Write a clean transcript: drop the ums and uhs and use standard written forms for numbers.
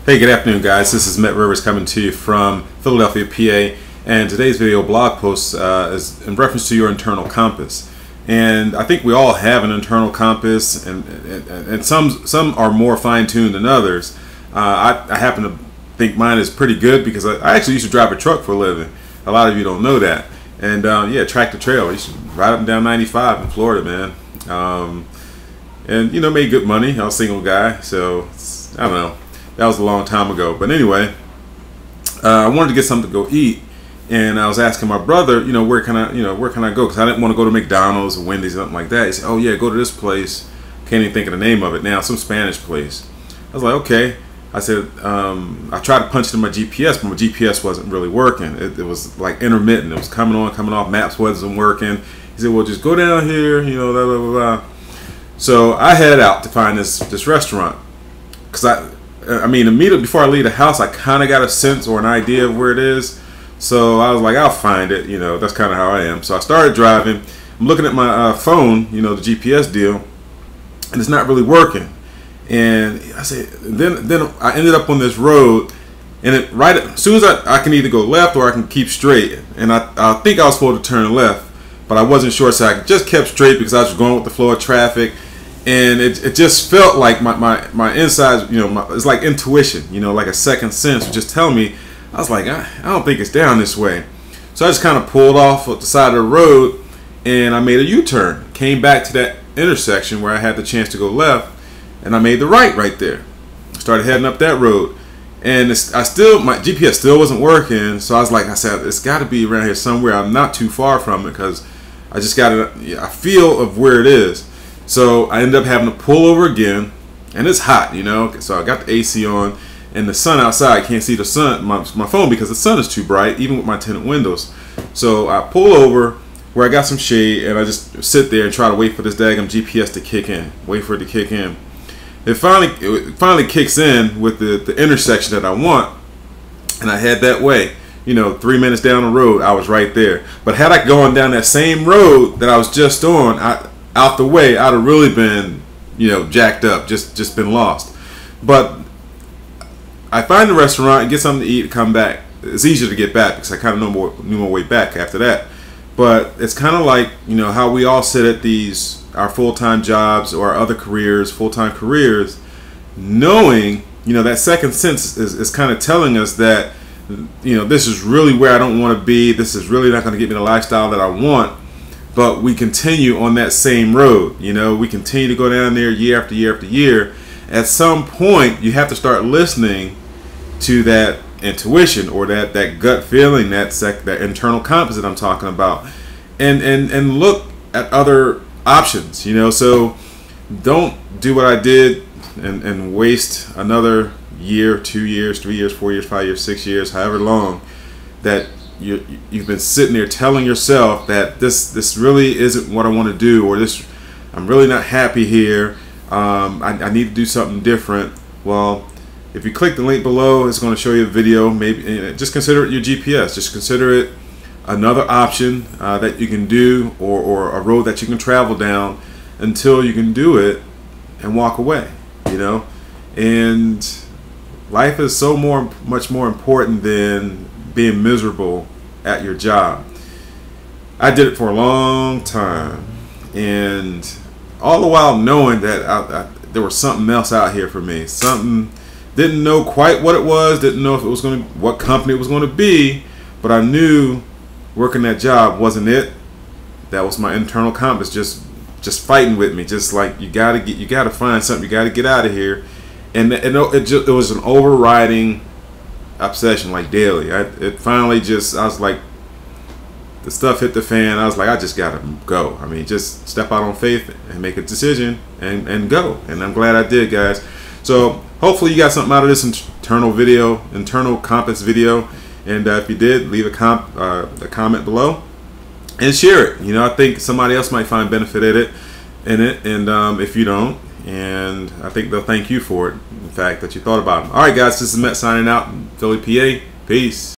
Hey, good afternoon, guys. This is Met Rivers coming to you from Philadelphia, PA, and today's video blog post is in reference to your internal compass. And I think we all have an internal compass, and some are more fine-tuned than others. I happen to think mine is pretty good because I actually used to drive a truck for a living. A lot of you don't know that. And yeah, tractor trailer. I used to ride up and down 95 in Florida, man. And you know, made good money. I was a single guy, so I don't know. That was a long time ago. But anyway, I wanted to get something to go eat, and I was asking my brother, where can I go? Because I didn't want to go to McDonald's or Wendy's or something like that. He said, oh yeah, go to this place. Can't even think of the name of it now. Some Spanish place. I was like, okay. I said, I tried to punch it in my GPS, but my GPS wasn't really working. It was like intermittent. It was coming on, coming off. Maps wasn't working. He said, well, just go down here, blah, blah, blah, blah. So I head out to find this restaurant. Because I mean, immediately before I leave the house, I kind of got a sense or an idea of where it is. So I was like, I'll find it. That's kind of how I am. So I started driving. I'm looking at my phone, the GPS deal, and it's not really working. And I said, then I ended up on this road, and as soon as I can either go left or I can keep straight. And I think I was supposed to turn left, but I wasn't sure, so I just kept straight because I was going with the flow of traffic. And it just felt like my insides, it's like intuition, like a second sense would just tell me. I was like, I don't think it's down this way. So I just kind of pulled off at the side of the road, and I made a U-turn. Came back to that intersection where I had the chance to go left, and I made the right there. Started heading up that road, and my GPS still wasn't working. So I said, it's got to be around here somewhere. I'm not too far from it because I just got a feel of where it is. So I ended up having to pull over again, and it's hot, So I got the AC on, and the sun outside, I can't see the sun, my phone, because the sun is too bright, even with my tinted windows. So I pull over where I got some shade, and I just sit there and try to wait for this daggum GPS to kick in. Wait for it to kick in. It finally kicks in with the intersection that I want, and I head that way. 3 minutes down the road, I was right there. But had I gone down that same road that I was just on, out the way, I'd have really been, jacked up, just been lost. But I find the restaurant and get something to eat and come back. It's easier to get back because I kind of knew my way back after that. But it's kind of like, how we all sit at our full-time jobs or our other careers, full-time careers, knowing, that second sense is kind of telling us that, this is really where I don't want to be. This is really not going to get me the lifestyle that I want. But we continue on that same road. We continue to go down there year after year after year. At some point, you have to start listening to that intuition or that gut feeling, that internal compass that I'm talking about, and look at other options. So don't do what I did and waste another year, 2 years, 3 years, 4 years, 5 years, 6 years, however long that you've been sitting there telling yourself that this really isn't what I want to do, or I'm really not happy here. I need to do something different. Well, if you click the link below, it's going to show you a video. Maybe just consider it your GPS. Just consider it another option that you can do, or a road that you can travel down until you can do it and walk away. And life is so much more important than being miserable at your job. I did it for a long time, and all the while knowing that there was something else out here for me. Something, didn't know quite what it was, didn't know if it was what company it was going to be, but I knew working that job wasn't it. That was my internal compass just fighting with me, just like you gotta find something, you gotta get out of here. And it was an overriding obsession, like daily. It finally I was like, the stuff hit the fan. I was like, I just gotta go. I mean, just step out on faith and make a decision and go. And I'm glad I did, guys. So hopefully you got something out of this internal compass video. And if you did, leave a comment below and share it. I think somebody else might find benefit in it. And if you don't, and I think they'll thank you for it, in fact, that you thought about them. All right, guys, this is Met signing out in Philly, PA. Peace.